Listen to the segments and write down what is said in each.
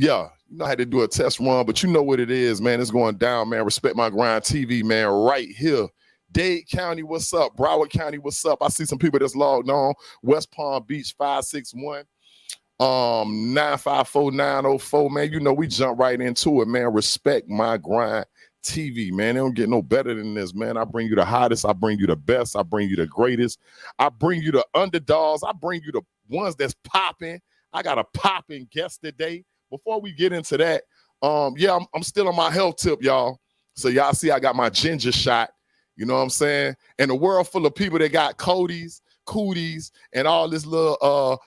Yeah, I had to do a test run, but you know what it is, man. It's going down, man. Respect My Grind TV, man, right here. Dade County, what's up? Broward County, what's up? I see some people that's logged on. West Palm Beach, 561. 954-904, man. We jump right into it, man. Respect My Grind TV, man. They don't get no better than this, man. I bring you the hottest. I bring you the best. I bring you the greatest. I bring you the underdogs. I bring you the ones that's popping. I got a popping guest today. Before we get into that, I'm still on my health tip, y'all. So y'all see I got my ginger shot. You know what I'm saying? And a world full of people that got cooties, and all this little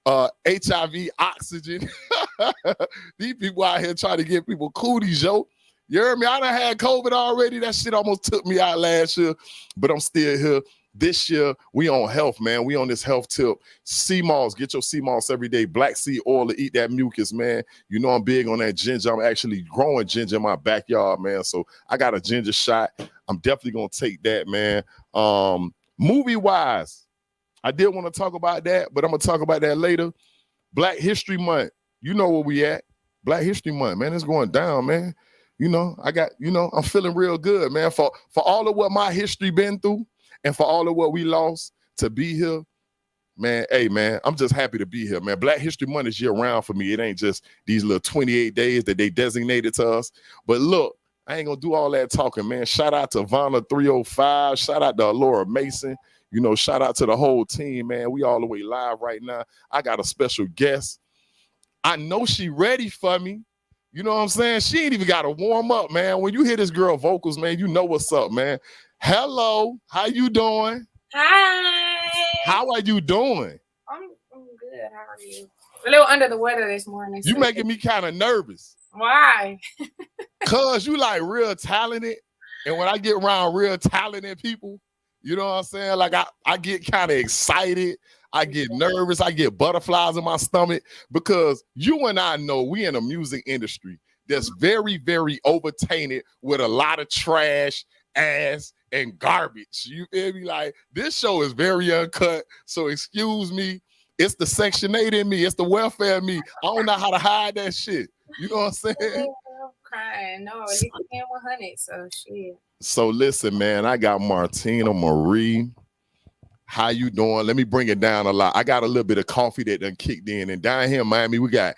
HIV oxygen. These people out here trying to get people cooties, yo. You heard me? I done had COVID already. That shit almost took me out last year, but I'm still here. This year, we on health, man. We on this health tip. Sea moss, get your sea moss every day. Black seed oil to eat that mucus, man. I'm big on that ginger. I'm actually growing ginger in my backyard, man. So I got a ginger shot. I'm definitely going to take that, man. Movie-wise, I did want to talk about that, but I'm going to talk about that later. Black History Month. You know where we at. Black History Month, man. It's going down, man. I'm feeling real good, man. For all of what my history been through and for all of what we lost to be here, man, hey, man, I'm just happy to be here, man. Black History Month is year-round for me. It ain't just these little 28 days that they designated to us. But look, I ain't going to do all that talking, man. Shout out to Vanna 305. Shout out to Laura Mason. Shout out to the whole team, man. We all the way live right now. I got a special guest. I know she ready for me. You know what I'm saying? She ain't even got to warm up, man. When you hear this girl vocals, man, you know what's up, man. Hello. How you doing? Hi. How are you doing? I'm good. How are you? A little under the weather this morning. You making me kind of nervous. Why? Cause you like real talented. And when I get around real talented people, you know what I'm saying? Like I get kind of excited. I get nervous. I get butterflies in my stomach because you and I know we in a music industry that's very, very overtainted with a lot of trash, ass, and garbage. You feel me? Like this show is very uncut. So excuse me. It's the Section 8 in me. It's the welfare in me. I don't know how to hide that shit. You know what I'm saying? I'm crying. No, it's 100. So shit. So listen, man, I got Martina Marie. How you doing? Let me bring it down a lot. I got a little bit of coffee that done kicked in, and down here in Miami, we got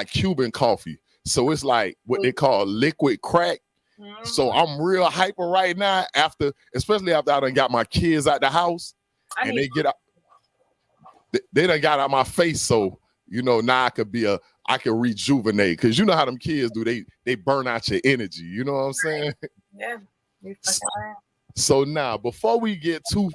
Cuban coffee. So it's like what they call liquid crack. Mm-hmm. So I'm real hyper right now especially after I done got my kids out the house and they get out. They done got out my face, so now I can rejuvenate because you know how them kids do. They burn out your energy. You know what I'm saying? Yeah. So now, before we get too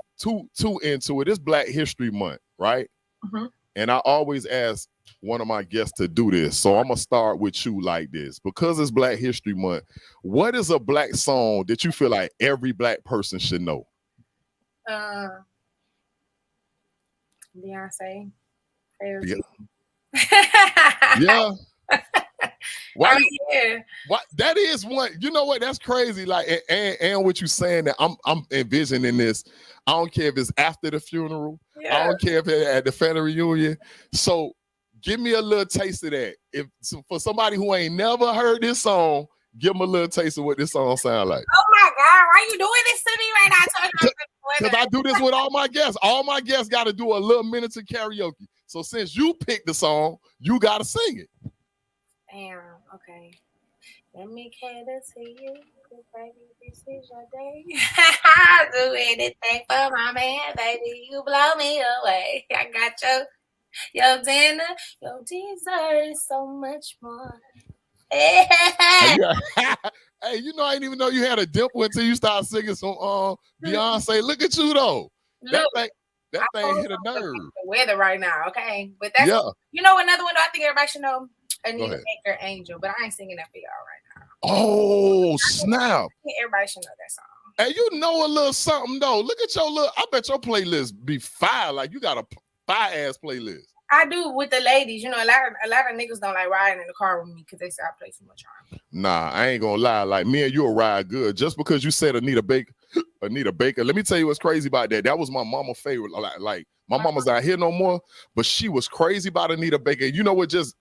into it, it's Black History Month, right? Mm-hmm. And I always ask one of my guests to do this. So I'm gonna start with you like this. Because it's Black History Month, what is a black song that you feel like every black person should know? Beyonce. Yeah. Why? Yeah. What that is one. You know what? That's crazy. Like, and what you saying that I'm envisioning this. I don't care if it's after the funeral. Yeah. I don't care if it's at the family reunion. So, give me a little taste of that. For somebody who ain't never heard this song, give them a little taste of what this song sound like. Oh my God, why are you doing this to me right now? Because I do this with all my guests. All my guests got to do a little miniature karaoke. So since you picked the song, you got to sing it. Damn, okay. Let me cater to you, because baby, this is your day. I'll do anything for my man, baby. You blow me away. I got your dinner, your dessert is so much more. Hey, I didn't even know you had a dimple until you start singing some Beyonce. Look at you though. That thing hit a nerve. The weather right now, okay? But that's another one I think everybody should know. Anita Baker, Angel, but I ain't singing that for y'all right now. Oh snap! Everybody should know that song. Hey, you know a little something though. Look at your little. I bet your playlist be fire. Like you got a fire ass playlist. I do with the ladies. A lot of niggas don't like riding in the car with me because they say I play too much on. Nah, I ain't gonna lie. Like me and you'll ride good. Just because you said Anita Baker, Anita Baker. Let me tell you what's crazy about that. That was my mama's favorite. Like my mama's not here no more, but she was crazy about Anita Baker. You know what just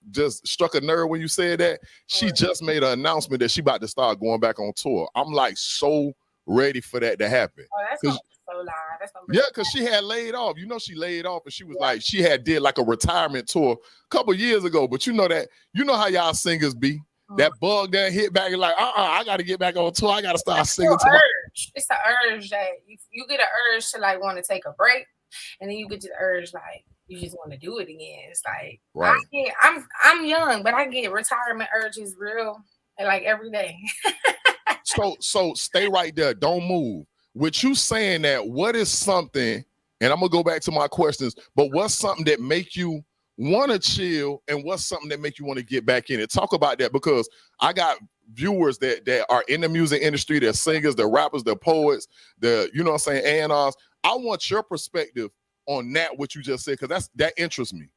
struck a nerve when you said that? She just made an announcement that she about to start going back on tour. I'm like so ready for that to happen. Oh, that's gonna be so loud. That's gonna be yeah, because she had laid off. You know, she laid off and she was like, she had did like a retirement tour a couple years ago. But you know how y'all singers be. That bug that hit back and like, I got to get back on tour. I got to start singing to my... It's the urge that you get an urge to like want to take a break, and then you get the urge like you just want to do it again. It's like I'm young, but I get retirement urges real like every day. So stay right there. Don't move. With you saying that, what is something, and I'm gonna go back to my questions, but what's something that make you want to chill, and what's something that make you want to get back in it? Talk about that, because I got viewers that are in the music industry, they're singers, they're rappers, they're poets, you know what I'm saying, A&Rs. I want your perspective on that, what you just said, because that interests me.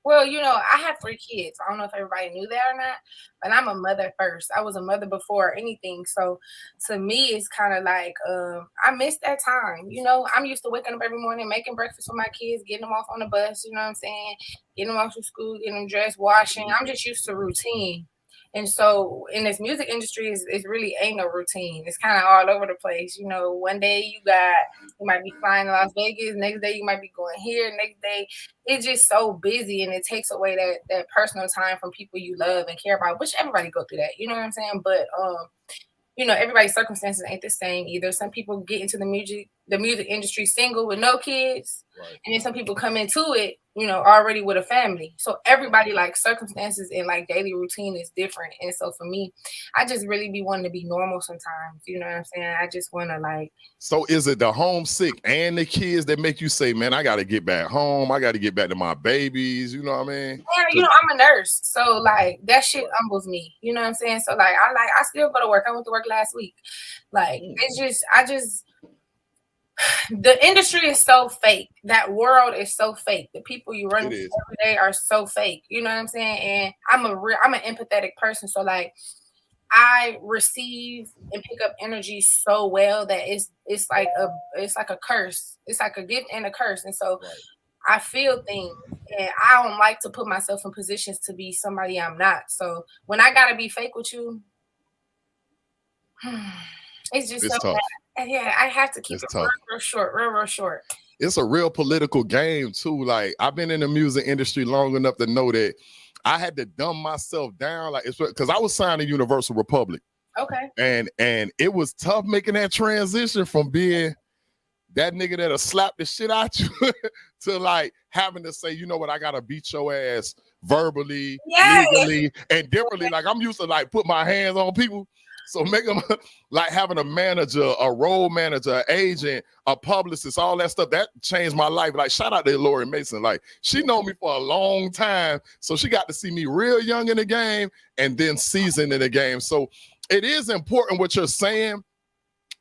Well, you know, I have 3 kids. I don't know if everybody knew that or not, but I'm a mother first. I was a mother before anything. So to me, it's kind of like I miss that time. You know, I'm used to waking up every morning, making breakfast for my kids, getting them off on the bus, you know what I'm saying? Getting them off to school, getting them dressed, washing. I'm just used to routine. And so in this music industry, it really ain't no routine. It's kind of all over the place. You know, one day you might be flying to Las Vegas. Next day you might be going here. Next day it's just so busy, and it takes away that personal time from people you love and care about, which everybody go through that. You know what I'm saying? But you know, everybody's circumstances ain't the same either. Some people get into the music industry single with no kids, and then some people come into it, you know, already with a family. So everybody like circumstances and like daily routine is different. And so for me, I just really be wanting to be normal sometimes. You know what I'm saying? I just want to like. So is it the homesick and the kids that make you say, man, I got to get back home. I got to get back to my babies. You know what I mean? Yeah, you know, I'm a nurse. So like that shit humbles me. You know what I'm saying? So like I still go to work. I went to work last week. Like the industry is so fake. That world is so fake. The people you run into every day are so fake. You know what I'm saying? And I'm an empathetic person. So like I receive and pick up energy so well that it's like a curse. It's like a gift and a curse. And so I feel things, and I don't like to put myself in positions to be somebody I'm not. So when I gotta be fake with you, it's just so tough. bad. Yeah, I have to keep it real short. It's a real political game too. Like I've been in the music industry long enough to know that I had to dumb myself down, like it's because I was signed to Universal Republic. Okay. And it was tough making that transition from being that nigga that'll slap the shit out you to like having to say, you know what, I gotta beat your ass verbally, legally, and differently. Like I'm used to like put my hands on people. So make them like having a manager, a role manager, an agent, a publicist, all that stuff, that changed my life. Like shout out to Lori Mason. Like she known me for a long time. So she got to see me real young in the game and then seasoned in the game. So it is important what you're saying,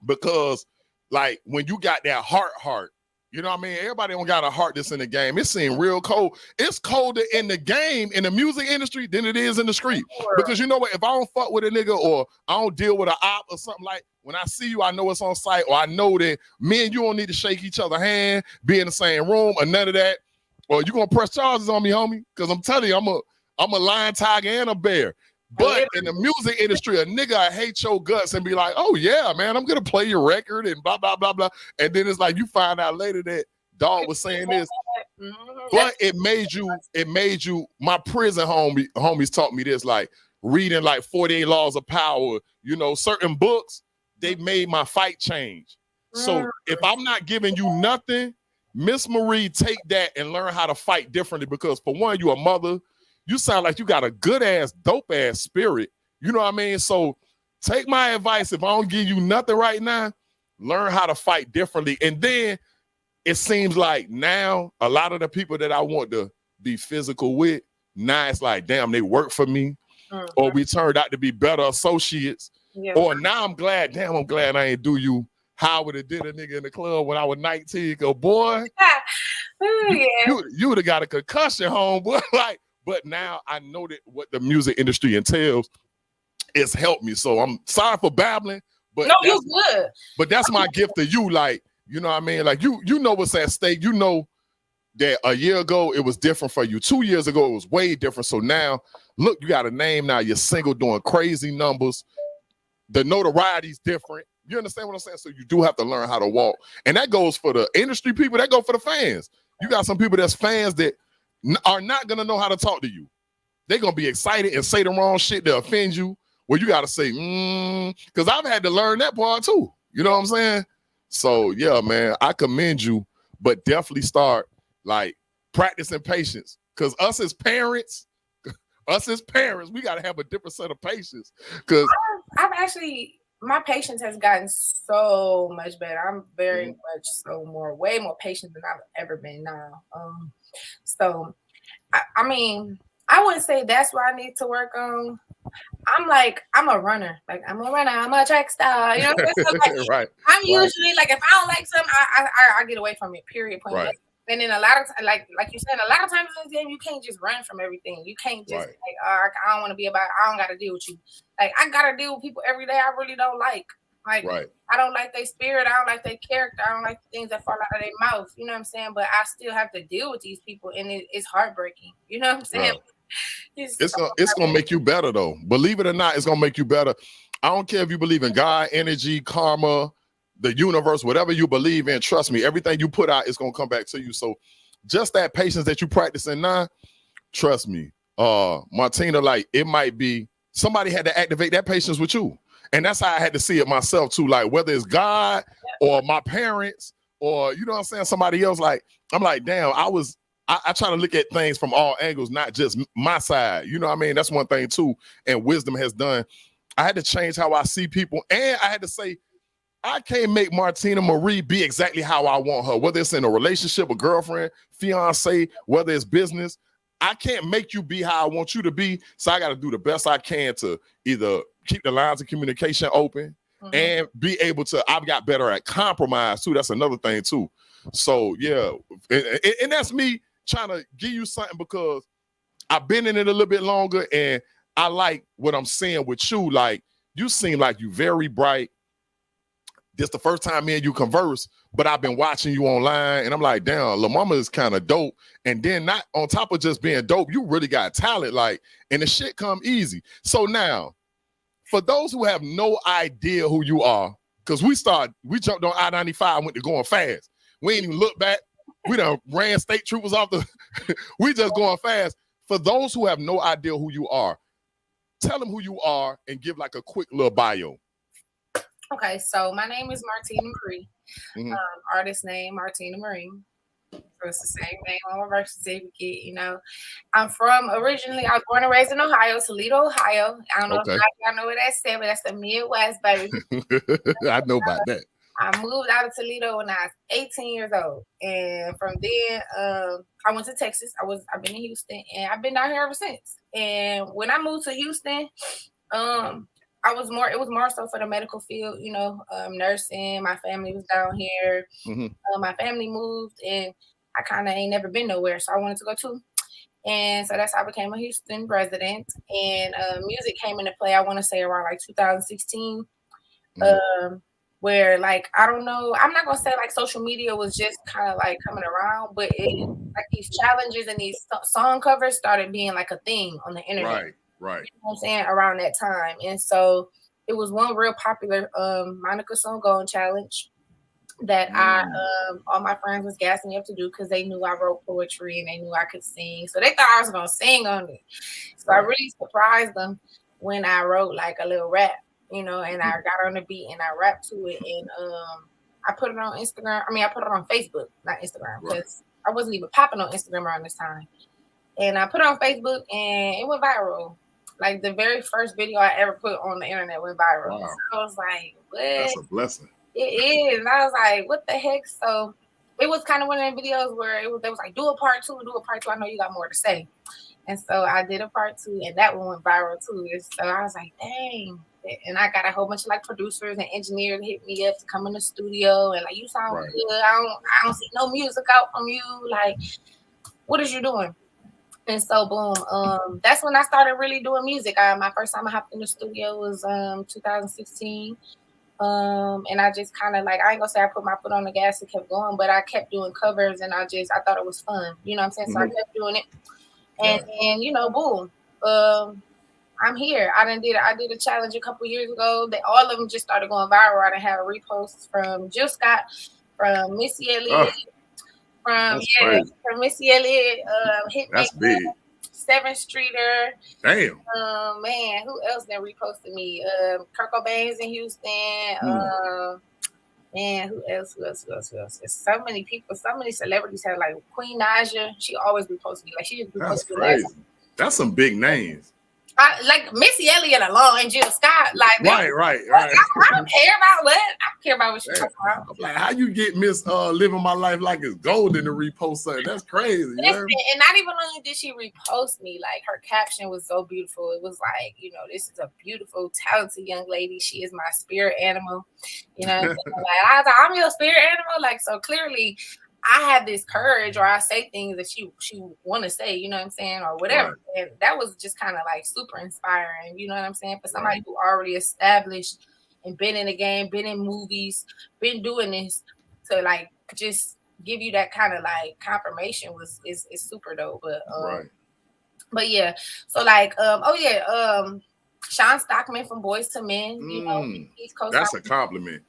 because like when you got that heart, you know what I mean? Everybody don't got a heart that's in the game. It seems real cold. It's colder in the game, in the music industry, than it is in the street. Because you know what? If I don't fuck with a nigga or I don't deal with an op or something, like when I see you, I know it's on site, or I know that me and you don't need to shake each other's hand, be in the same room, or none of that. Or you gonna press charges on me, homie? Because I'm telling you, I'm a lion, tiger, and a bear. But in the music industry, a nigga hate your guts and be like, oh yeah, man, I'm gonna play your record and blah, blah, blah, blah. And then it's like you find out later that dog was saying this. But it made you, my prison homies taught me this, like reading like 48 Laws of Power, you know, certain books, they made my fight change. So if I'm not giving you nothing, Miss Marie, take that and learn how to fight differently, because for one, you a mother. You sound like you got a good ass, dope ass spirit. You know what I mean? So take my advice. If I don't give you nothing right now, learn how to fight differently. And then it seems like now a lot of the people that I want to be physical with, now it's like, damn, they work for me. Or we turned out to be better associates. Yeah. Or now I'm glad I ain't do you how I would have did a nigga in the club when I was 19. Go, boy, you would have got a concussion, homeboy. Like, but now I know that what the music industry entails, it's helped me. So I'm sorry for babbling, But No, you that's good. but that's my gift to you. Like, you know what I mean? Like you know what's at stake. You know that a year ago it was different for you. 2 years ago it was way different. So now, look, you got a name now. You're single, doing crazy numbers. The notoriety's different. You understand what I'm saying? So you do have to learn how to walk, and that goes for the industry people. That go for the fans. You got some people that's fans that are not gonna know how to talk to you. They're gonna be excited and say the wrong shit to offend you. Well, you gotta say, because I've had to learn that part too. You know what I'm saying? So yeah, man, I commend you, but definitely start like practicing patience. Cause us as parents, we gotta have a different set of patience. Cause I've actually, my patience has gotten so much better. I'm very much so way more patient than I've ever been now. So I mean, I wouldn't say that's what I need to work on. I'm a runner. Like I'm a runner. I'm a track star. You know what I'm saying? So, like, right, I'm right, usually like if I don't like something, I get away from it. Period. Point blank. right, And then a lot of like you said, a lot of times in this game, you can't just run from everything. You can't just right, like, I don't want to be about. I don't got to deal with you. Like I got to deal with people every day. I really don't like. Like right. I don't like their spirit. I don't like their character. I don't like the things that fall out of their mouth. You know what I'm saying? But I still have to deal with these people, and it's heartbreaking. You know what I'm saying? Yeah. It's It's gonna make you better though. Believe it or not, it's gonna make you better. I don't care if you believe in God, energy, karma, the universe, whatever you believe in. Trust me, everything you put out is gonna come back to you. So, just that patience that you practicing now, trust me, Martina, like it might be somebody had to activate that patience with you, and that's how I had to see it myself too. Like whether it's God or my parents or you know what I'm saying, somebody else. Like I'm like, damn, I try to look at things from all angles, not just my side. You know what I mean? That's one thing too. And wisdom has done. I had to change how I see people, and I had to say I can't make Martina Marie be exactly how I want her, whether it's in a relationship, a girlfriend, fiance, whether it's business. I can't make you be how I want you to be. So I got to do the best I can to either keep the lines of communication open and be able to, I've got better at compromise too. That's another thing too. So yeah, and that's me trying to give you something because I've been in it a little bit longer and I like what I'm seeing with you. Like you seem like you very bright. This the first time me and you converse, but I've been watching you online and I'm like, damn, La Mama is kind of dope. And then not on top of just being dope, you really got talent, like, and the shit come easy. So now, for those who have no idea who you are, because we jumped on I-95 and went to going fast. We ain't even look back. We done ran state troopers off the, we just going fast. For those who have no idea who you are, tell them who you are and give like a quick little bio. Okay, so my name is Martina Marie. Artist name Martina Marie. So it's the same name on my birth certificate. You know, originally I was born and raised in Ohio, Toledo, Ohio. I don't know Okay. if y'all know where that's at, but that's the Midwest, baby. I know about that. I moved out of Toledo when I was 18 years old, and from then I went to Texas. I've been in Houston, and I've been down here ever since. And when I moved to Houston, it was more so for the medical field, you know, nursing. My family was down here. My family moved, and I kind of ain't never been nowhere, so I wanted to go too. And so that's how I became a Houston resident. And music came into play. I want to say around like 2016. Where like I don't know, I'm not gonna say like social media was just kind of like coming around, but like these challenges and these song covers started being like a thing on the internet. Right. You know what I'm saying, around that time. And so it was one real popular Monica Songone challenge that all my friends was gassing me up to do because they knew I wrote poetry and they knew I could sing. So they thought I was gonna sing on it. So I really surprised them when I wrote like a little rap, you know, and I got on the beat and I rapped to it, and I put it on Instagram. I mean, I put it on Facebook, not Instagram, because I wasn't even popping on Instagram around this time. And I put it on Facebook and it went viral. Like the very first video I ever put on the internet went viral. Wow. So I was like, what? That's a blessing. It is. And I was like, what the heck? So it was kind of one of the videos where they was like, do a part two. I know you got more to say. And so I did a part two, and that one went viral too. And so I was like, dang. And I got a whole bunch of like producers and engineers hit me up to come in the studio and like, you sound good. I don't see no music out from you. Like, what is you doing? And so boom, that's when I started really doing music. My first time I hopped in the studio was 2016. And I just kind of like, I ain't gonna say I put my foot on the gas and kept going, but I kept doing covers and I thought it was fun. You know what I'm saying? So I kept doing it. And Right. then, boom. I'm here. I did a challenge a couple years ago. They all of them just started going viral. I done had reposts from Jill Scott, from Missy Elliott, from That's crazy. from Missy Elliott, That's Hitmaker, big. Seven Streeter. Damn. Man, who else then reposted me? Kirk Cobain's in Houston. Mm. Man, who else? Who else? Who else? Who else? There's so many people. So many celebrities have like Queen Naja. She always reposts me. Like she just That's reposted me last. crazy. That's some big names. I like Missy Elliott alone and Jill Scott. Like Right. I don't care about what. I don't care about what she's talking about. I'm like, how you get Miss living my life like it's golden to repost something? That's crazy. Listen, and not even only did she repost me, like her caption was so beautiful. It was like, this is a beautiful, talented young lady. She is my spirit animal. You know, what I'm saying? Like I was like, I'm your spirit animal. Like so clearly. I have this courage, or I say things that she want to say, you know what I'm saying, or whatever. Right. And that was just kind of like super inspiring, you know what I'm saying, for somebody who already established and been in the game, been in movies, been doing this, to like just give you that kind of like confirmation is super dope. But yeah, so like Sean Stockman from Boys to Men, he's co-signing. That's a compliment.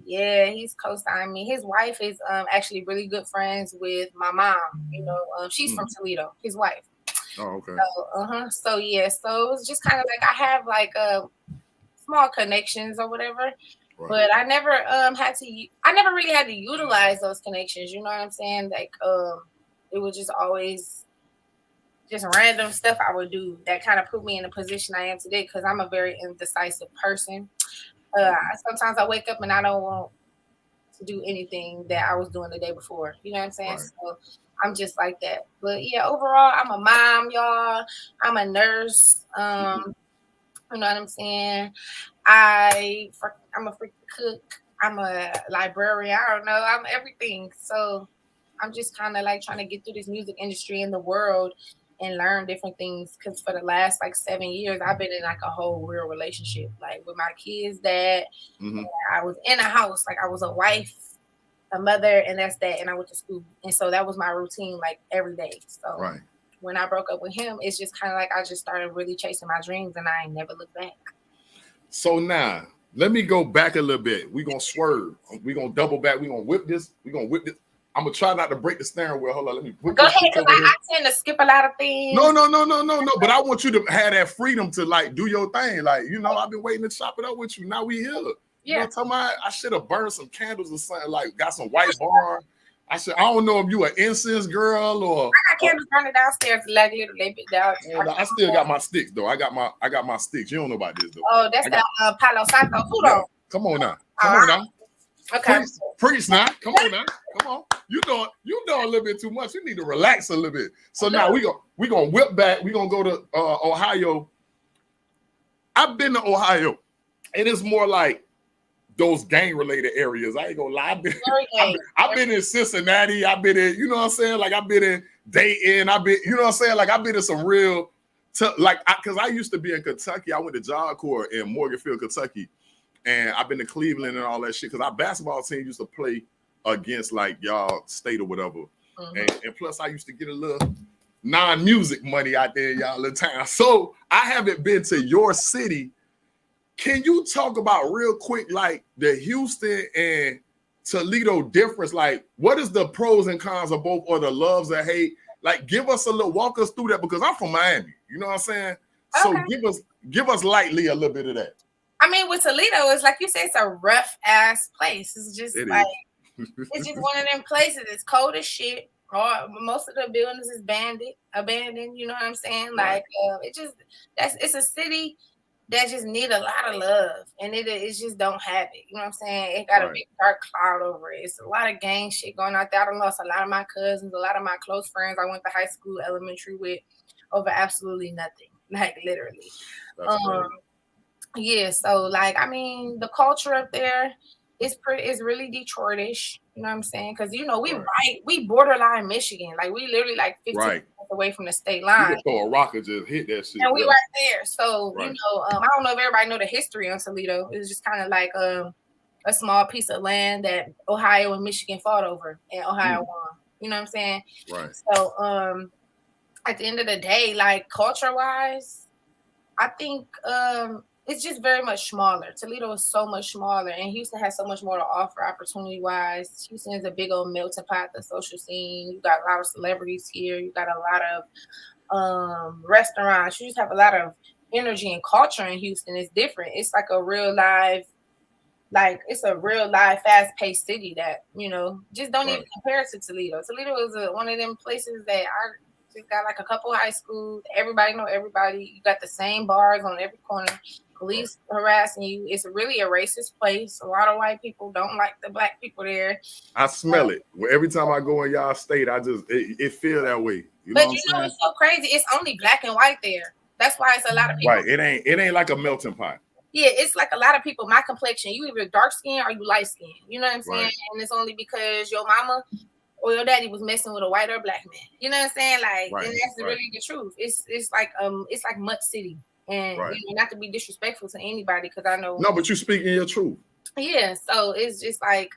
Yeah, he's co-signing me. His wife is actually really good friends with my mom. She's from Toledo. His wife. Oh, okay. So yeah, so it was just kind of like I have like small connections or whatever, but I never I never really had to utilize those connections. You know what I'm saying? Like it was just always just random stuff I would do that kind of put me in the position I am today, because I'm a very indecisive person. Sometimes I wake up and I don't want to do anything that I was doing the day before. You know what I'm saying? Right. So I'm just like that. But yeah, overall, I'm a mom, y'all. I'm a nurse. You know what I'm saying? I'm a freaking cook. I'm a librarian. I don't know. I'm everything. So I'm just kind of like trying to get through this music industry in the world and learn different things, because for the last like 7 years I've been in like a whole real relationship, like with my kids' dad. I was in a house, like I was a wife, a mother, and that's that. And I went to school, and so that was my routine, like every day. So when I broke up with him, it's just kind of like I just started really chasing my dreams, and I ain't never looked back. So now let me go back a little bit. We're gonna swerve. We're gonna double back. We're gonna whip this. I'm gonna try not to break the steering wheel. Hold on, let me go ahead, because I tend to skip a lot of things. No. But I want you to have that freedom to like do your thing. Like, I've been waiting to chop it up with you. Now we here. Yeah. You know what I'm talking about? I should have burned some candles or something. Like, got some white barn. I don't know if you an incense girl or. I got candles burning downstairs, like literally down. I still got my sticks though. I got my sticks. You don't know about this though. Oh, that's Palo Santo. Hold on. Come on now. Okay. Preach now. Come on now. Come on. You doing a little bit too much. You need to relax a little bit. So now we gonna whip back. We gonna go to Ohio. I've been to Ohio, and it's more like those gang related areas. I ain't gonna lie. I've been in Cincinnati. I've been in, what I'm saying? Like I've been in Dayton. I've been, what I'm saying? Like I've been in some real, because I used to be in Kentucky. I went to Job Corps in Morganfield, Kentucky. And I've been to Cleveland and all that shit, because our basketball team used to play against like y'all state or whatever. And plus I used to get a little non-music money out there in y'all little town. So I haven't been to your city. Can you talk about real quick, like the Houston and Toledo difference? Like what is the pros and cons of both, or the loves and hate? Like give us walk us through that, because I'm from Miami. You know what I'm saying? Okay. So give us lightly a little bit of that. I mean, with Toledo, it's like you say, it's a rough ass place. It's just it's just one of them places. It's cold as shit. Most of the buildings is abandoned. You know what I'm saying? Like it's a city that just need a lot of love, and it just don't have it. You know what I'm saying? It got a big dark cloud over it. It's a lot of gang shit going out there. I lost a lot of my cousins, a lot of my close friends I went to high school, elementary with, over absolutely nothing. Like literally. Yeah, so like I mean, the culture up there is really Detroitish. You know what I'm saying? Because we borderline Michigan, like we literally like 15 minutes away from the state line. You can throw a rock and just hit that shit. And we right there. So I don't know if everybody know the history on Toledo. It's just kind of like a small piece of land that Ohio and Michigan fought over, and Ohio Mm, won. You know what I'm saying? right, So, at the end of the day, like culture wise, I think it's just very much smaller. Toledo is so much smaller, and Houston has so much more to offer opportunity wise. Houston is a big old melting pot, the social scene. You got a lot of celebrities here. You got a lot of restaurants. You just have a lot of energy and culture in Houston. It's different. It's like a real live, like it's a real live, fast paced city that just don't even right. compare to Toledo. Toledo is one of them places that I just got like a couple high schools. Everybody know everybody. You got the same bars on every corner. Right. Police harassing you. It's really a racist place. A lot of white people don't like the black people there. I smell it. Well, every time I go in y'all state, it feel that way. You know But what I'm saying? it's so crazy. It's only black and white there. That's why it's a lot of people. Right. It ain't like a melting pot. Yeah, it's like a lot of people. My complexion, you either dark skin or you light skin. You know what I'm saying? Right. And it's only because your mama or your daddy was messing with a white or black man. You know what I'm saying? Like, Right. and that's Right. really the truth. It's like Mutt City, and Right. not to be disrespectful to anybody, because I know. No, but you speaking your truth. Yeah, so it's just like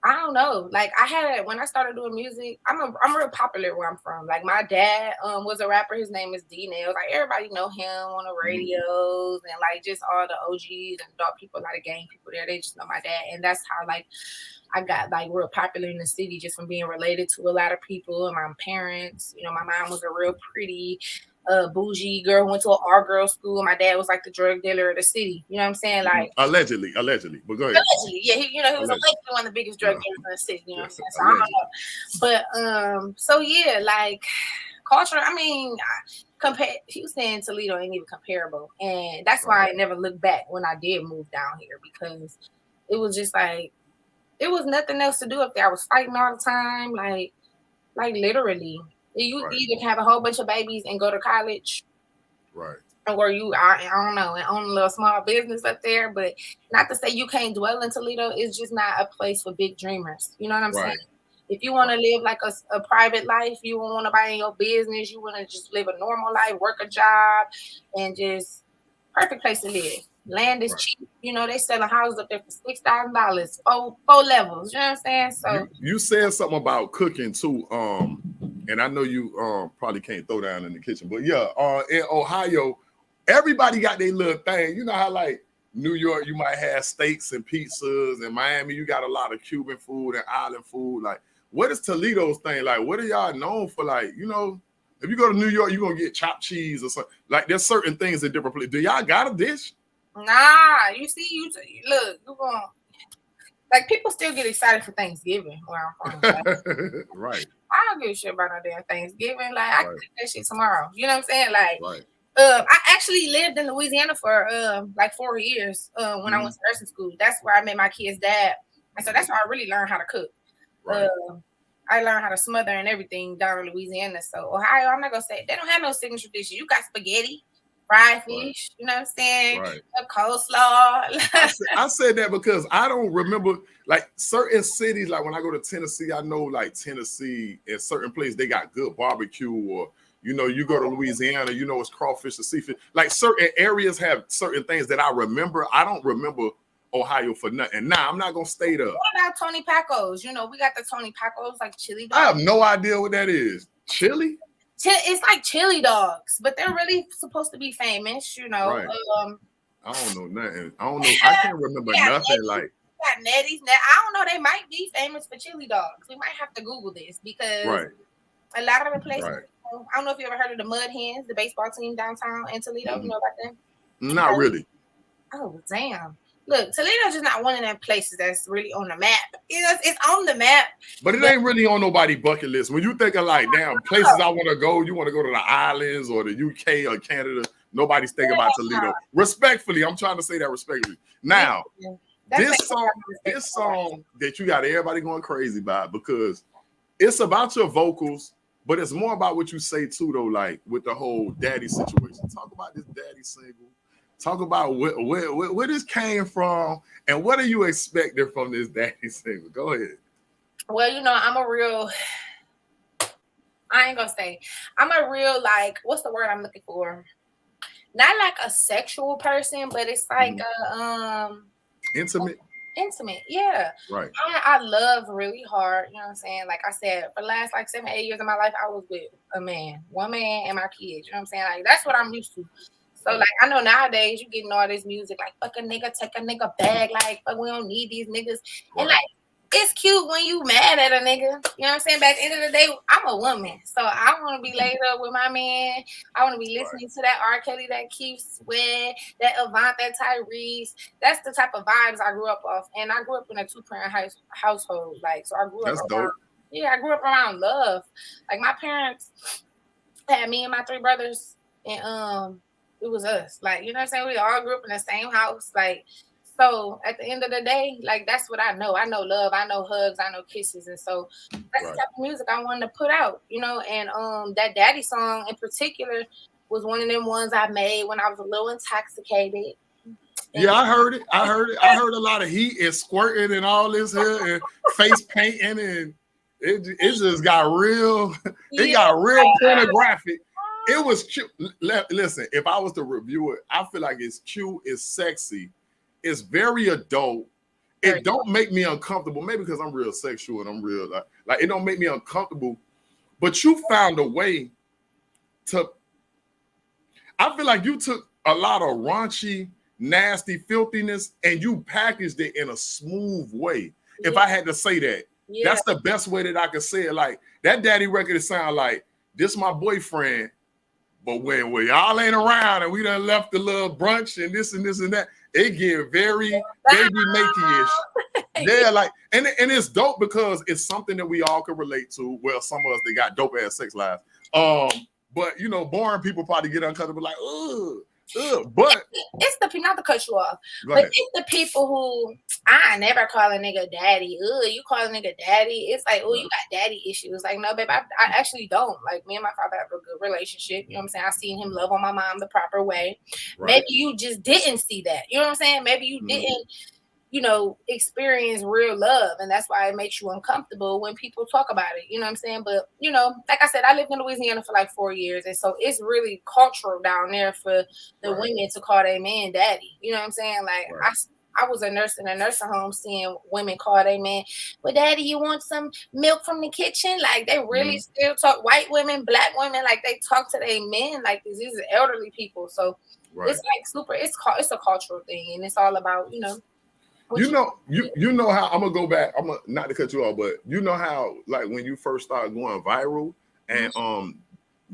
I don't know. Like I had when I started doing music, I'm real popular where I'm from. Like my dad was a rapper. His name is D Nails. Like everybody know him on the Mhm. radios and like just all the OGs and adult people, a lot of gang people there. They just know my dad, and that's how like I got like real popular in the city just from being related to a lot of people and my parents. My mom was a real pretty, bougie girl, went to an art girl school. My dad was like the drug dealer of the city. You know what I'm saying? Like Allegedly. But go ahead. allegedly, yeah, he was Allegedly. allegedly one of the biggest drug Yeah. dealers in the city. You know what I'm saying? So I Allegedly. don't know. But so yeah, like culture. I mean, compare Houston and Toledo ain't even comparable, and that's Right. why I never looked back when I did move down here, because it was just like it was nothing else to do up there. I was fighting all the time, like literally. You Right. either have a whole bunch of babies and go to college, Right. or I don't know, and own a little small business up there. But not to say you can't dwell in Toledo. It's just not a place for big dreamers. You know what I'm saying? Right. If you want to live like a private life, you don't want to buy in your business, you want to just live a normal life, work a job, and just perfect place to live. Land is Right. cheap. They sell a house up there for $6,000, four levels. You know what I'm saying? So You said something about cooking too. And I know you probably can't throw down in the kitchen, but yeah, in Ohio, everybody got their little thing. You know how like New York, you might have steaks and pizzas, and Miami, you got a lot of Cuban food and island food. Like, what is Toledo's thing? Like, what are y'all known for? Like, if you go to New York, you're gonna get chopped cheese or something. Like, there's certain things in different places. Do y'all got a dish? nah, you see, look, you going like people still get excited for Thanksgiving where I'm from. Like, Right, I don't give a shit about no damn Thanksgiving. Like I can right, cook that shit tomorrow. You know what I'm saying? Like right. I actually lived in Louisiana for like 4 years when I went Mhm. to nursing school. That's where I met my kid's dad. And so that's where I really learned how to cook. Right, Uh, I learned how to smother and everything down in Louisiana. So Ohio, I'm not gonna say they don't have no signature dishes. You got spaghetti, fried right, fish, you know what I'm saying? right. A coleslaw. I said that because I don't remember like certain cities. Like when I go to Tennessee, I know like Tennessee in certain places they got good barbecue, or you go to Louisiana, it's crawfish and seafood. Like certain areas have certain things that I remember. I don't remember Ohio for nothing. Nah, I'm not gonna stay there. What about Tony Pacos? We got the Tony Pacos, like chili I have dogs. no idea what that is. Chili, It's like chili dogs, but they're really supposed to be famous. right? I don't know nothing. I don't know. I can't remember Yeah, nothing. Like got Nettie's. I don't know. They might be famous for chili dogs. We might have to Google this because right, a lot of the places. right. I don't know if you ever heard of the Mud Hens, the baseball team downtown in Toledo. You Mhm. know about them? Not really. Oh, damn. Look, Toledo's just not one of them places that's really on the map. It's on the map, But it but ain't really on nobody's bucket list. When you think of like, damn, places I want to go, you want to go to the islands or the UK or Canada. Nobody's thinking about Toledo. Respectfully, I'm trying to say that respectfully. Now, that's this song that you got everybody going crazy by because it's about your vocals, but it's more about what you say too, though. Like with the whole daddy situation. Talk about this daddy single. Talk about where this came from and what are you expecting from this daddy single. Go ahead. Well, I ain't gonna say, I'm a real, like, what's the word I'm looking for? Not like a sexual person, but it's like Mhm. Intimate. intimate. Yeah. Right. I love really hard. You know what I'm saying? Like I said, for the last like 7, 8 years of my life, I was with a man, one man and my kids. You know what I'm saying? Like that's what I'm used to. So Right. like I know nowadays you getting all this music like fuck a nigga, take a nigga bag, like fuck we don't need these niggas. And Right. like it's cute when you mad at a nigga. You know what I'm saying? But at the end of the day, I'm a woman. So I want to be laid up with my man. I want to be Right. listening to that R. Kelly, that Keith Sweat, that Avant, that Tyrese. That's the type of vibes I grew up off. And I grew up in a two-parent household. Like, so I grew up That's around, dope. yeah, I grew up around love. Like my parents had me and my three brothers, and it was us. Like, you know what I'm saying? We all grew up in the same house. Like, so at the end of the day, like that's what I know. I know love, I know hugs, I know kisses. And so that's the Right. type of music I wanted to put out, you know, and that daddy song in particular was one of them ones I made when I was a little intoxicated. And Yeah, I heard it. I heard it. I heard a lot of heat and squirting and all this here and face painting and it just got real. It yeah, got real pornographic. It was cute. Listen, if I was to review it, I feel like it's cute, it's sexy, it's very adult. very It don't make me uncomfortable. Maybe because I'm real sexual and I'm real like it don't make me uncomfortable. But you found a way to. I feel like you took a lot of raunchy, nasty filthiness and you packaged it in a smooth way. yeah, If I had to say that, yeah. that's the best way that I could say it. Like that daddy record, it sound like this my boyfriend, but when y'all ain't around and we done left the little brunch and this and that, it get very baby makey-ish. Yeah, like and it's dope because it's something that we all can relate to. Well, some of us they got dope ass sex lives. But you know, boring people probably get uncomfortable, like, ugh. But It's the people, not to cut you off, go but ahead. it's the people who I never call a nigga daddy. You call a nigga daddy. It's like, you Right, got daddy issues. Like, no, babe, I actually don't. Like, me and my father have a good relationship. You know what I'm saying? I seen him love on my mom the proper way. right. Maybe you just didn't see that. You know what I'm saying? Maybe you Mhm. didn't, experience real love. And that's why it makes you uncomfortable when people talk about it. You know what I'm saying? But, like I said, I lived in Louisiana for like 4 years. And so it's really cultural down there for the Right, women to call their man daddy. You know what I'm saying? Like, right. I was a nurse in a nursing home seeing women call their man, well, daddy, you want some milk from the kitchen? Like, they really Mhm. still talk, white women, black women, like, they talk to their men like this. These are elderly people. So Right. it's like it's a cultural thing. And it's all about, what You know, you know how I'm gonna go back. I'm gonna not to cut you off, but you know how like when you first started going viral Mhm. and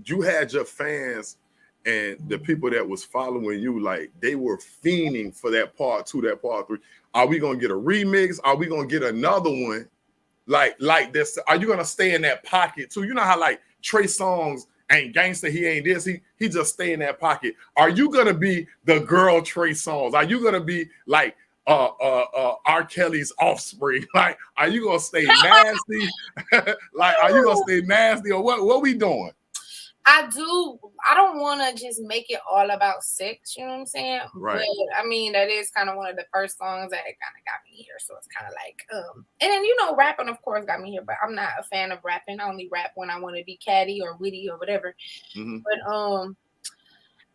you had your fans and the people that was following you, like they were fiending for that part two, that part three. Are we gonna get a remix? Are we gonna get another one? Like this? Are you gonna stay in that pocket too? You know how like Trey Songz ain't gangster, he ain't this, he just stay in that pocket. Are you gonna be the girl Trey Songz? Are you gonna be like R. Kelly's offspring? Like, are you gonna stay nasty? Like, are you gonna stay nasty or what we doing? I do. I don't want to just make it all about sex. You know what I'm saying? But Right. I mean, that is kind of one of the first songs that kind of got me here. So it's kind of like, and then rapping of course got me here. But I'm not a fan of rapping. I only rap when I want to be catty or witty or whatever. Mm-hmm. But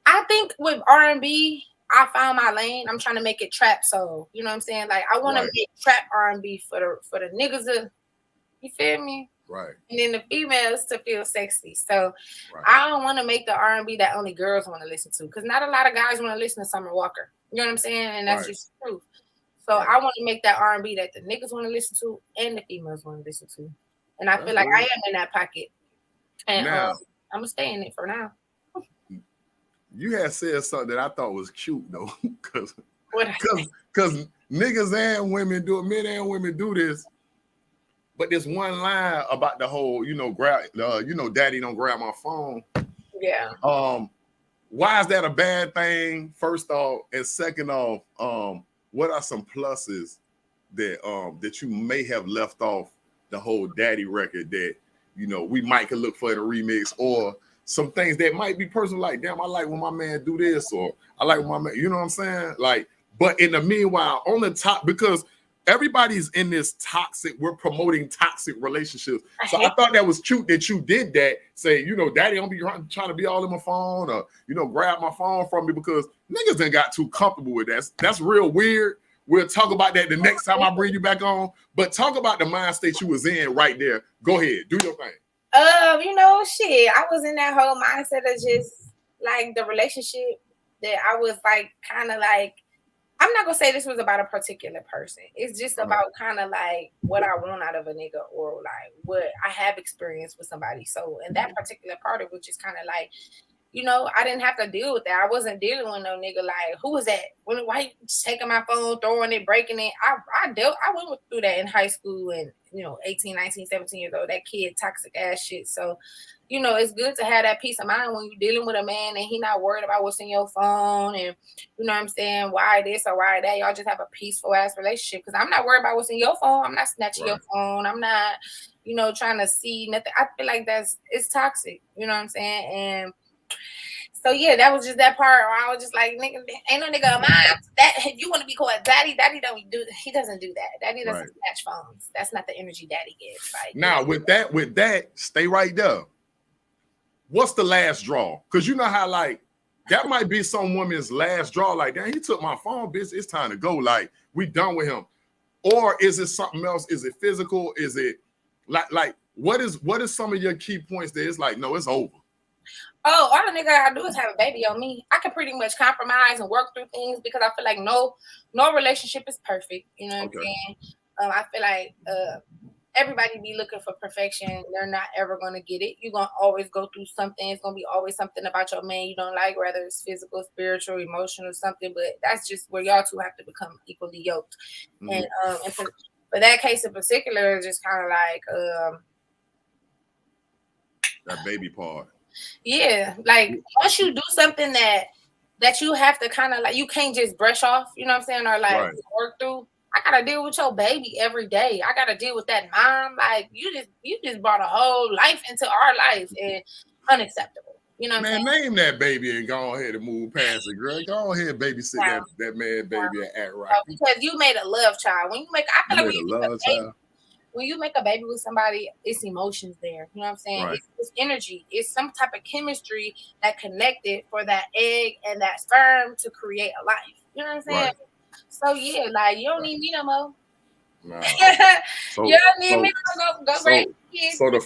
I think with R&B, I found my lane. I'm trying to make it trap soul. You know what I'm saying? Like I want to Right. make trap R&B for the niggas. You feel me? Right. And then the females to feel sexy. So Right. I don't want to make the R&B that only girls want to listen to, because not a lot of guys want to listen to Summer Walker. You know what I'm saying? And that's Right. just the truth. So Right. I want to make that R&B that the niggas want to listen to and the females want to listen to. And I That's feel like I real. am in that pocket. And Now, I'm gonna stay in it for now. you had said something that I thought was cute though, because What? because niggas and women do it, men and women do this. But there's one line about the whole, grab, daddy don't grab my phone. Yeah. Why is that a bad thing? First off, and second off, what are some pluses that you may have left off the whole daddy record that we might could look for in a remix, or some things that might be personal, like damn, I like when my man do this, or I like when my man, you know what I'm saying? Like, but in the meanwhile, on the top, because everybody's in this toxic, we're promoting toxic relationships. So I thought that was cute that you did that. Say, daddy don't be trying to be all in my phone, or grab my phone from me, because niggas done got too comfortable with that. That's real weird. We'll talk about that the next time I bring you back on. But talk about the mind state you was in right there. Go ahead, do your thing. Shit, I was in that whole mindset of just like the relationship that I was like kind of like I'm not gonna say this was about a particular person. It's just about kind of like what I want out of a nigga or like what I have experienced with somebody. So in that particular part, it was just kind of like, I didn't have to deal with that. I wasn't dealing with no nigga like who was that? Why you taking my phone, throwing it, breaking it? I went through that in high school and 18, 19, 17 years old. That kid toxic ass shit. So it's good to have that peace of mind when you're dealing with a man and he not worried about what's in your phone and you know what I'm saying, why this or why that. Y'all just have a peaceful ass relationship because I'm not worried about what's in your phone. I'm not snatching your phone. I'm not, trying to see nothing. I feel like it's toxic. You know what I'm saying? And so yeah, that was just that part where I was just like, nigga, ain't no nigga of mine. That if you want to be called daddy don't do. He doesn't do that. Daddy doesn't snatch phones. That's not the energy daddy gives. Like now, with that, stay right there. What's the last draw? Because you know how like that might be some woman's last draw. Like, damn, he took my phone, bitch. It's time to go. Like, we done with him. Or is it something else? Is it physical? Is it like what is some of your key points that it's like, no, it's over? Oh, all the nigga I do is have a baby on me. I can pretty much compromise and work through things because I feel like no relationship is perfect. You know what I'm saying? I feel like everybody be looking for perfection. They're not ever gonna get it. You're gonna always go through something. It's gonna be always something about your man you don't like, whether it's physical, spiritual, emotional, something. But that's just where y'all two have to become equally yoked. And for that case in particular, it's just kind of like that baby part. Yeah, like once you do something that you have to kind of like, you can't just brush off. You know what I'm saying? Or like work through. I gotta deal with your baby every day. I gotta deal with that mom. Like you just brought a whole life into our life and unacceptable. You know what I'm saying? Name that baby and go ahead and move past it, girl. Go ahead, babysit that man, baby, and act right. Because you made a love child. When you make, I feel like when you make a baby with somebody, it's emotions there. You know what I'm saying? Right. It's energy. It's some type of chemistry that connected for that egg and that sperm to create a life. You know what I'm saying? Right. So yeah, like you don't need me no more. Nah. You don't need me to go raise kids. So the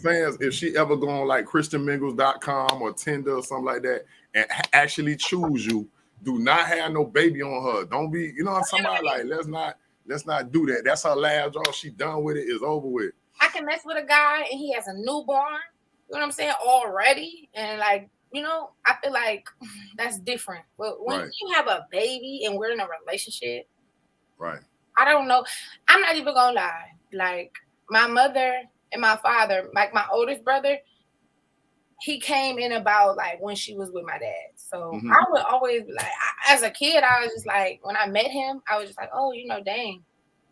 fans, if she ever go on like christianmingles.com or Tinder or something like that and actually choose you, do not have no baby on her. Don't be, somebody like, let's not do that. That's her last draw. She done with it. It's over with. I can mess with a guy and he has a newborn, you know what I'm saying, already. And like, I feel like that's different. But when you have a baby and we're in a relationship, right? I don't know. I'm not even gonna lie. Like my mother and my father, like my oldest brother, he came in about like when she was with my dad. So I would always like, as a kid, I was just like, when I met him, I was just like, oh, dang,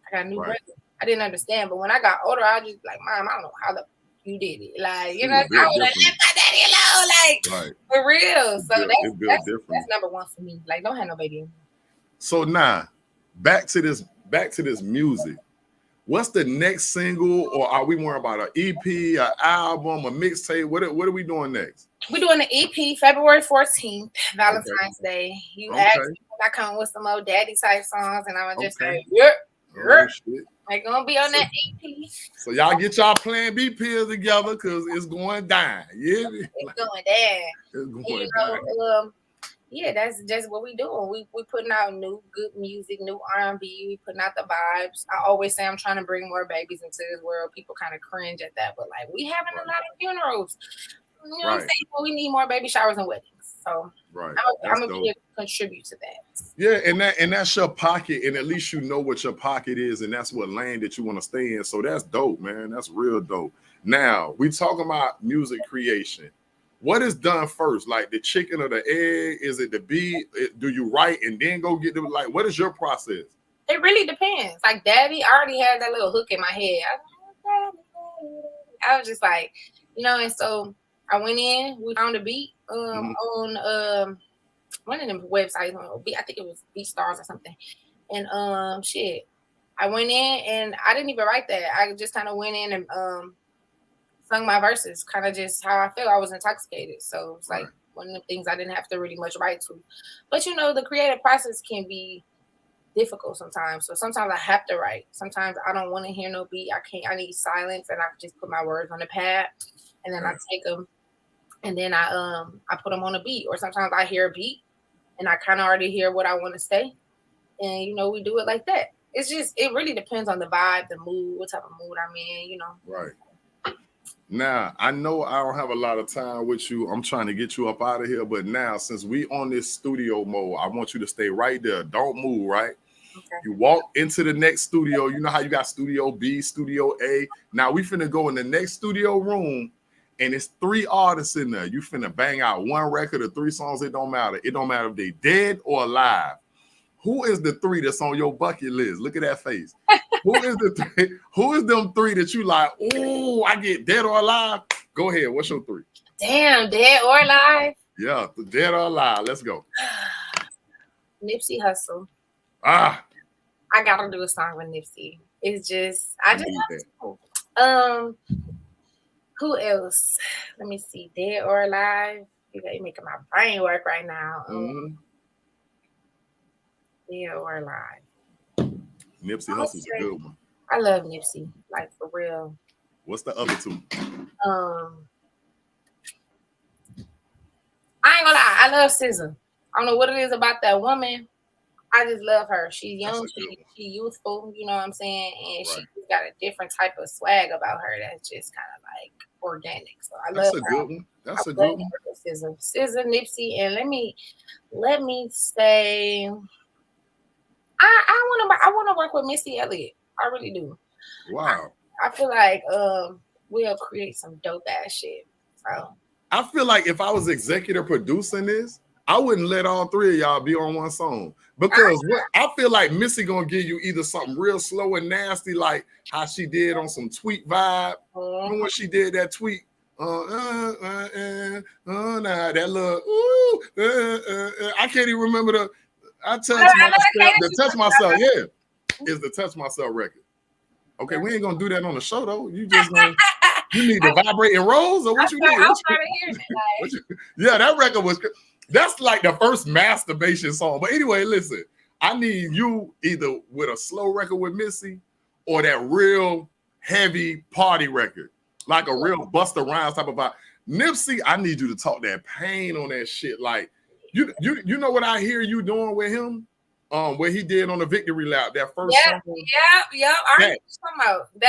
I got a new brother. I didn't understand, but when I got older, I was just like, Mom, I don't know how you did it. Like, I would have left my daddy alone, like for real. So that's number one for me. Like, don't have no baby. So now, back to this music. What's the next single, or are we more about an EP, an album, a mixtape? What are we doing next? We're doing an EP February 14th, Valentine's Day. You asked me if I come with some old daddy type songs, and I'm just like, I'm gonna be on that EP. So y'all get y'all Plan B pills together because it's going down. Yeah, it's going down. It's going down. Yeah, that's just what we doing. We putting out new good music, new R&B. We putting out the vibes. I always say I'm trying to bring more babies into this world. People kind of cringe at that, but like we having a lot of funerals. You know what I'm saying? Well, we need more baby showers and weddings. So I'm gonna be able to contribute to that. Yeah, and that's your pocket, and at least you know what your pocket is, and that's what lane that you want to stay in. So that's dope, man. That's real dope. Now we talking about music creation. What is done first? Like the chicken or the egg? Is it the beat? Do you write and then go get the what is your process? It really depends. Like Daddy, I already had that little hook in my head. I was just like, and so I went in, we found a beat on one of them websites. I think it was BeatStars or something. And I went in and I didn't even write that. I just kind of went in and sung my verses, kind of just how I feel. I was intoxicated, so it's like one of the things I didn't have to really much write to. But the creative process can be difficult sometimes. So sometimes I have to write. Sometimes I don't want to hear no beat. I can't. I need silence, and I just put my words on the pad, and then I take them, and then I put them on a beat. Or sometimes I hear a beat, and I kind of already hear what I want to say, and we do it like that. It's just it really depends on the vibe, the mood, what type of mood I'm in. Right. Now, I know I don't have a lot of time with you. I'm trying to get you up out of here. But now, since we on this studio mode, I want you to stay right there. Don't move, right? Okay. You walk into the next studio. You know how you got studio B, studio A. Now we finna go in the next studio room, and it's 3 artists in there. You finna bang out 1 record or 3 songs. It don't matter. It don't matter if they dead or alive. Who is the 3 that's on your bucket list? Look at that face. Who is the 3? Who is them 3 that you like? Oh, I get dead or alive. Go ahead. What's your 3? Damn, dead or alive? Yeah, the dead or alive. Let's go. Nipsey Hussle. I gotta do a song with Nipsey. It's just I just have to. Who else? Let me see. Dead or alive? You're making my brain work right now. Dead or alive. Nipsey Hussle's a good one. I love Nipsey, like for real. What's the other 2? I ain't gonna lie, I love SZA. I don't know what it is about that woman. I just love her. She's young, she youthful, you know what I'm saying? And she's got a different type of swag about her that's just kind of like organic. So I love her. That's a good one. That's a good one. SZA, Nipsey, and let me say I wanna work with Missy Elliott. I really do. Wow. I feel like we'll create some dope ass shit. So I feel like if I was executive producing this, I wouldn't let all 3 of y'all be on one song because I feel like Missy gonna give you either something real slow and nasty, like how she did on some tweet vibe. Remember when she did that tweet? Nah, that little I can't even remember the touch myself. Yeah, is the touch myself record. Okay, we ain't gonna do that on the show though. You just gonna. You need to vibrate and rolls, or what you need? Yeah, that record was. That's like the first masturbation song. But anyway, listen, I need you either with a slow record with Missy, or that real heavy party record, like a real Busta Rhymes type of vibe. Nipsey, I need you to talk that pain on that shit. Like you know what I hear you doing with him. Where he did on the victory lap, that first song.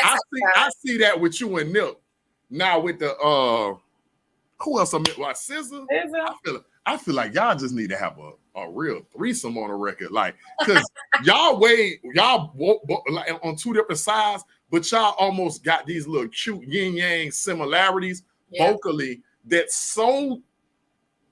I see that with you and Nip. Now with the who else? Like SZA. I feel like y'all just need to have a real threesome on a record, like because y'all like on 2 different sides, but y'all almost got these little cute yin yang similarities vocally. That's so.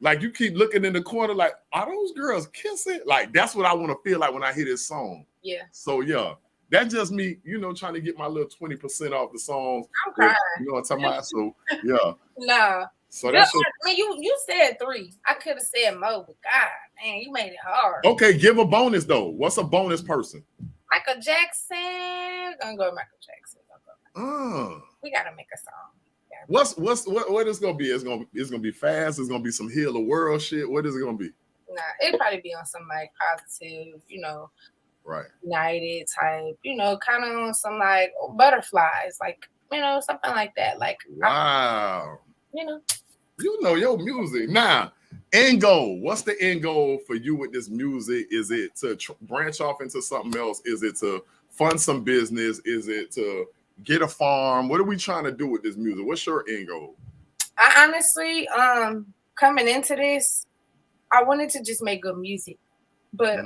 Like you keep looking in the corner, like, are those girls kissing? Like that's what I want to feel like when I hear this song. Yeah. So yeah, that's just me, trying to get my little 20% off the songs. I'm crying. You know what I'm talking about? So yeah. No. So that's you said 3. I could have said more, but God, man, you made it hard. Okay, give a bonus though. What's a bonus person? Michael Jackson. Gonna go with Michael Jackson. We gotta make a song. What is gonna be? It's gonna be fast. It's gonna be some heal the world shit. What is it gonna be? Nah, it'd probably be on some like positive, right, united type, kind of on some like butterflies, like something like that. Like wow, you know your music. Now, end goal. What's the end goal for you with this music? Is it to branch off into something else? Is it to fund some business? Is it to get a farm? What are we trying to do with this music? What's your end goal? I honestly, coming into this, I wanted to just make good music, but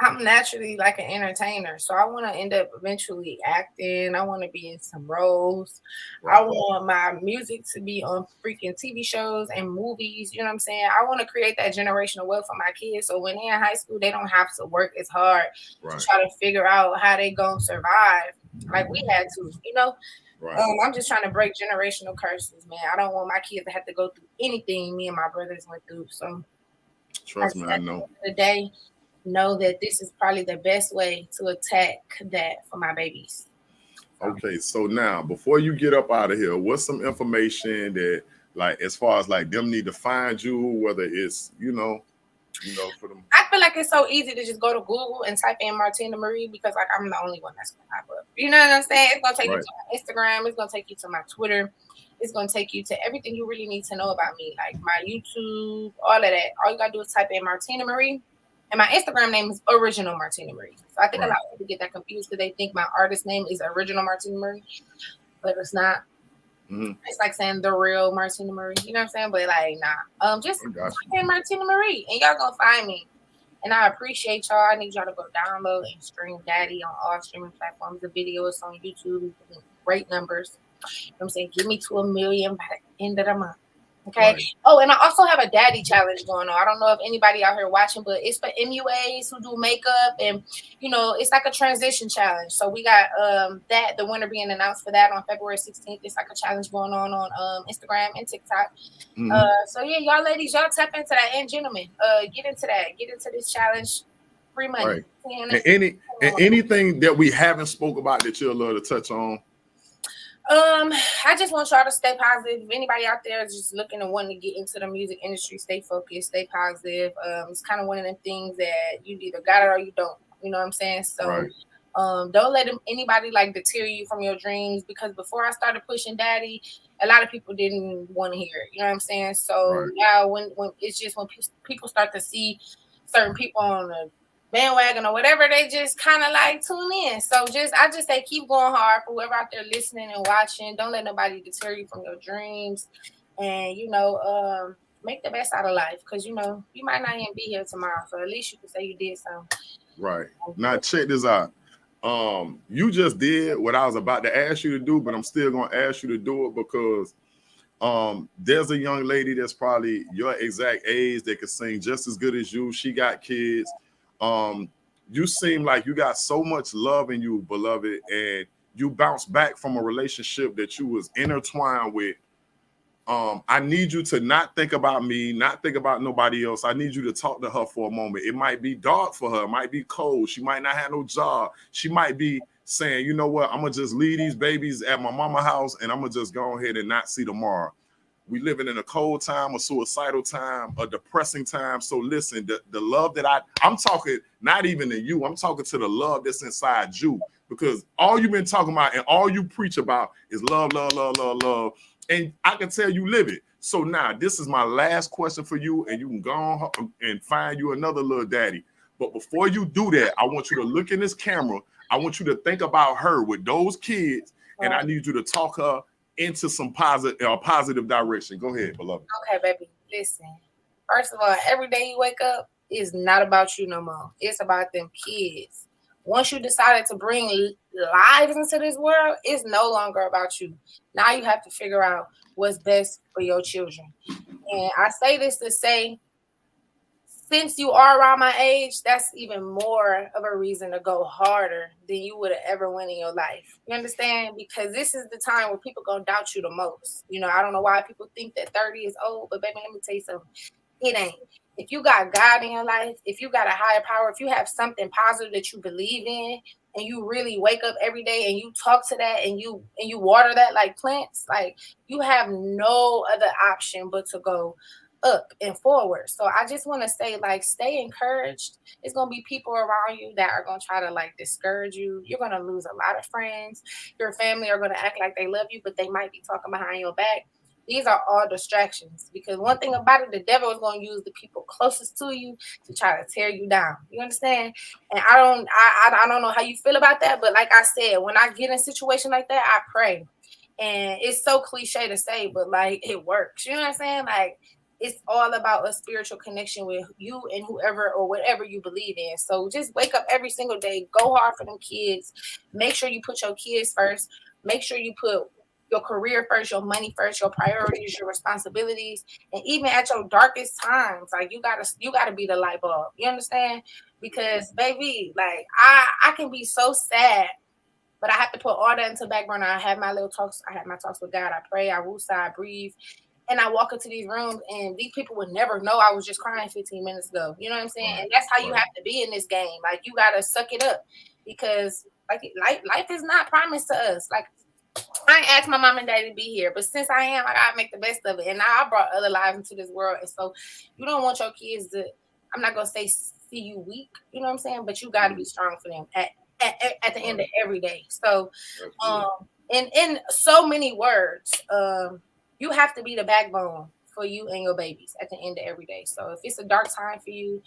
I'm naturally like an entertainer, so I want to end up eventually acting. I want to be in some roles. I want my music to be on freaking TV shows and movies. You know what I'm saying? I want to create that generational wealth for my kids, so when they're in high school, they don't have to work as hard to try to figure out how they gonna survive like we had to. I'm just trying to break generational curses, man. I don't want my kids to have to go through anything me and my brothers went through. So trust me, I know. Today, know that this is probably the best way to attack that for my babies. Okay, so now before you get up out of here, what's some information that, like, as far as like them need to find you, whether it's for them? I feel like it's so easy to just go to Google and type in Martina Marie because like I'm the only one that's gonna pop up. You know what I'm saying? It's gonna take you Right. to my Instagram. It's gonna take you to my Twitter. It's gonna take you to everything you really need to know about me, like my YouTube, all of that. All you gotta do is type in Martina Marie, and my Instagram name is Original Martina Marie. So I think a Right. lot of people get that confused because they think my artist name is Original Martina Marie, but it's not. Mm-hmm. It's like saying the real Martina Marie. You know what I'm saying? But like, nah. Just I got type in Martina Marie, and y'all gonna find me. And I appreciate y'all. I need y'all to go download and stream Daddy on all streaming platforms. The video is on YouTube. Great numbers. You know what I'm saying? Give me to 1 million by the end of the month. you. Okay. Right. Oh, and I also have a daddy challenge going on. I don't know if anybody out here watching, but it's for MUAs who do makeup, and it's like a transition challenge. So we got that the winner being announced for that on February 16th. It's like a challenge going on Instagram and TikTok. Mm-hmm. So yeah, y'all ladies, y'all tap into that, and gentlemen, get into that. Get into this challenge. Free money. Right. And anything that we haven't spoke about that you'll love to touch on. I just want y'all to stay positive. If anybody out there is just looking and wanting to get into the music industry, stay focused, stay positive. It's kind of one of them things that you either got it or you don't. You know what I'm saying? So Right. don't let anybody like deter you from your dreams, because before I started pushing Daddy, a lot of people didn't want to hear it. You know what I'm saying? So Right. now when it's just when people start to see certain people on the bandwagon or whatever, they just kind of like tune in. So I just say keep going hard for whoever out there listening and watching. Don't let nobody deter you from your dreams, and make the best out of life, because you might not even be here tomorrow. So at least you can say you did something. Right. Now check this out. You just did what I was about to ask you to do, but I'm still gonna ask you to do it because there's a young lady that's probably your exact age that could sing just as good as you. She got kids. Um, you seem like you got so much love in you, beloved, and you bounced back from a relationship that you was intertwined with. I need you to not think about me, not think about nobody else. I need you to talk to her for a moment. It might be dark for her, it might be cold. She might not have no job. She might be saying, you know what, I'm gonna just leave these babies at my mama house and I'm gonna just go ahead and not see tomorrow. We living in a cold time, a suicidal time, a depressing time. So listen, the love that I'm talking, not even to you, I'm talking to the love that's inside you, because all you've been talking about and all you preach about is love, love, love, love, love. And I can tell you live it. So now this is my last question for you, and you can go on and find you another little daddy. But before you do that, I want you to look in this camera. I want you to think about her with those kids, and I need you to talk her into some positive direction. Go ahead, beloved. Okay, baby. Listen. First of all, every day you wake up is not about you no more. It's about them kids. Once you decided to bring lives into this world, it's no longer about you. Now you have to figure out what's best for your children. And I say this to say, since you are around my age, that's even more of a reason to go harder than you would have ever went in your life. You understand? Because this is the time where people gonna doubt you the most. I don't know why people think that 30 is old, but baby, let me tell you something. It ain't. If you got God in your life, if you got a higher power, if you have something positive that you believe in, and you really wake up every day and you talk to that, and you water that like plants, like you have no other option but to go up and forward. So I just want to say, like, stay encouraged. It's gonna be people around you that are gonna try to like discourage you. You're gonna lose a lot of friends. Your family are gonna act like they love you, but they might be talking behind your back. These are all distractions, because one thing about it, the devil is going to use the people closest to you to try to tear you down. You understand? And I don't know how you feel about that, but like I said, when I get in a situation like that, I pray. And it's so cliche to say, but like it works. You know what I'm saying? Like it's all about a spiritual connection with you and whoever or whatever you believe in. So just wake up every single day, go hard for them kids. Make sure you put your kids first. Make sure you put your career first, your money first, your priorities, your responsibilities, and even at your darkest times, like you gotta be the light bulb. You understand? Because baby, like I can be so sad, but I have to put all that into the back burner. I have my little talks. I have my talks with God. I pray. I woosah. I breathe. And I walk into these rooms, and these people would never know I was just crying 15 minutes ago. You know what I'm saying? Right, And that's how you right. have to be in this game. Like you gotta suck it up, because like life is not promised to us. Like I ain't asked my mom and daddy to be here, but since I am, I gotta make the best of it. And now I brought other lives into this world, and so you don't want your kids to. I'm not gonna say see you weak, you know what I'm saying? But you got to be strong for them at the end of every day. So, in so many words, you have to be the backbone for you and your babies at the end of every day. So if it's a dark time for you,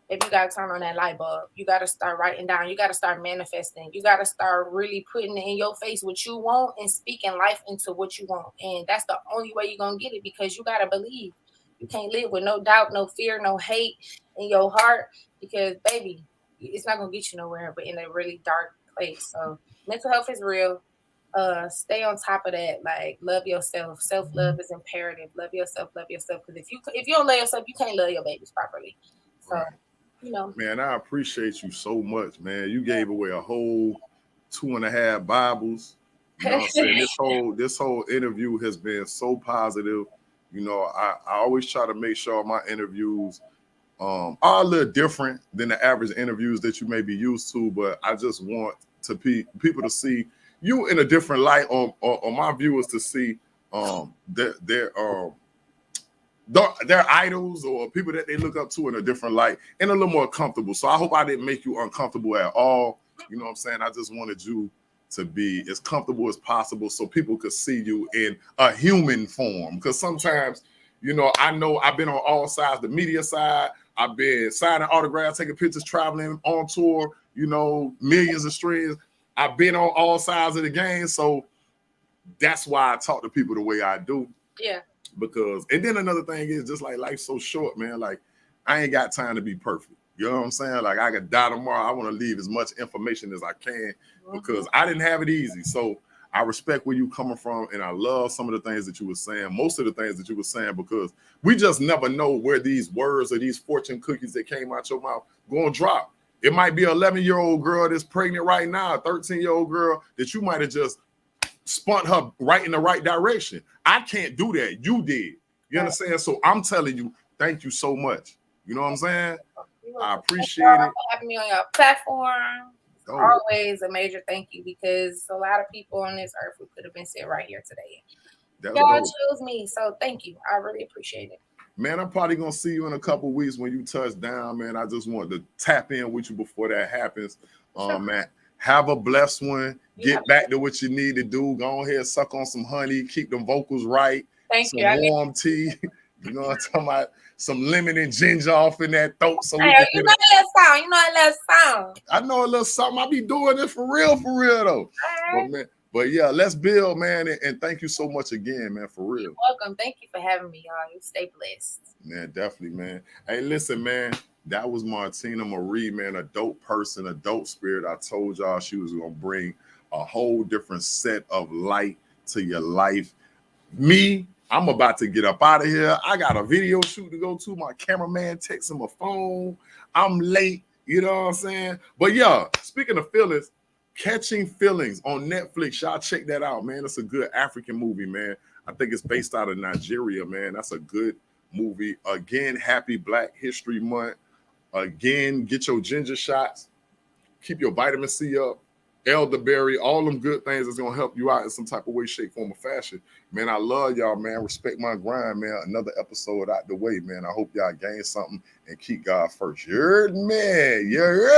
if you got to turn on that light bulb, you got to start writing down. You got to start manifesting. You got to start really putting in your face what you want and speaking life into what you want. And that's the only way you're going to get it, because you got to believe. You can't live with no doubt, no fear, no hate in your heart, because, baby, it's not going to get you nowhere but in a really dark place. So mental health is real. Stay on top of that. Like, love yourself. Self-love is imperative. Love yourself, because if you don't love yourself, you can't love your babies properly. So, Right. you know. Man, I appreciate you so much, man. You gave away a whole 2.5 Bibles. You know what I'm saying? This whole interview has been so positive. You know, I always try to make sure my interviews are a little different than the average interviews that you may be used to, but I just want to people to see you in a different light, on my viewers to see their idols or people that they look up to in a different light and a little more comfortable. So I hope I didn't make you uncomfortable at all. You know what I'm saying? I just wanted you to be as comfortable as possible so people could see you in a human form. Because sometimes, you know I've been on all sides, the media side. I've been signing autographs, taking pictures, traveling on tour, millions of streams. I've been on all sides of the game. So that's why I talk to people the way I do. Yeah. Because, and then another thing is, just like life's so short, man. Like, I ain't got time to be perfect. You know what I'm saying? Like, I could die tomorrow. I want to leave as much information as I can because I didn't have it easy. So I respect where you coming from, and I love some of the things that you were saying, most of the things that you were saying, because we just never know where these words or these fortune cookies that came out your mouth gonna drop. It might be an 11-year-old girl that's pregnant right now, a 13-year-old girl that you might have just spun her right in the right direction. I can't do that. You did. You understand? So I'm telling you, thank you so much. You know what I'm saying? I appreciate it. Having me on your platform. Always a major thank you, because a lot of people on this earth who could have been sitting right here today. Y'all chose me, so thank you. I really appreciate it. Man, I'm probably gonna see you in a couple of weeks when you touch down, man. I just want to tap in with you before that happens. Man, have a blessed one. Get back to what you need to do. Go ahead, suck on some honey, keep them vocals right. Thank you. Warm tea. You know what I'm talking about? Some lemon and ginger off in that throat. So you know a little song. I know a little something. I be doing this for real though. But yeah, let's build, man. And thank you so much again, man, for real. You're welcome. Thank you for having me, y'all. You stay blessed. Man, definitely, man. Hey, listen, man. That was Martina Marie, man, a dope person, a dope spirit. I told y'all she was going to bring a whole different set of light to your life. Me, I'm about to get up out of here. I got a video shoot to go to. My cameraman texting my phone. I'm late. You know what I'm saying? But yeah, speaking of feelings, Catching Feelings on Netflix. Y'all check that out, man. It's a good African movie, man. I think it's based out of Nigeria, man. That's a good movie. Again, happy Black History Month. Again, get your ginger shots. Keep your vitamin C up. Elderberry, all them good things that's going to help you out in some type of way, shape, form, or fashion. Man, I love y'all, man. Respect my grind, man. Another episode out the way, man. I hope y'all gain something and keep God first. You heard me? You heard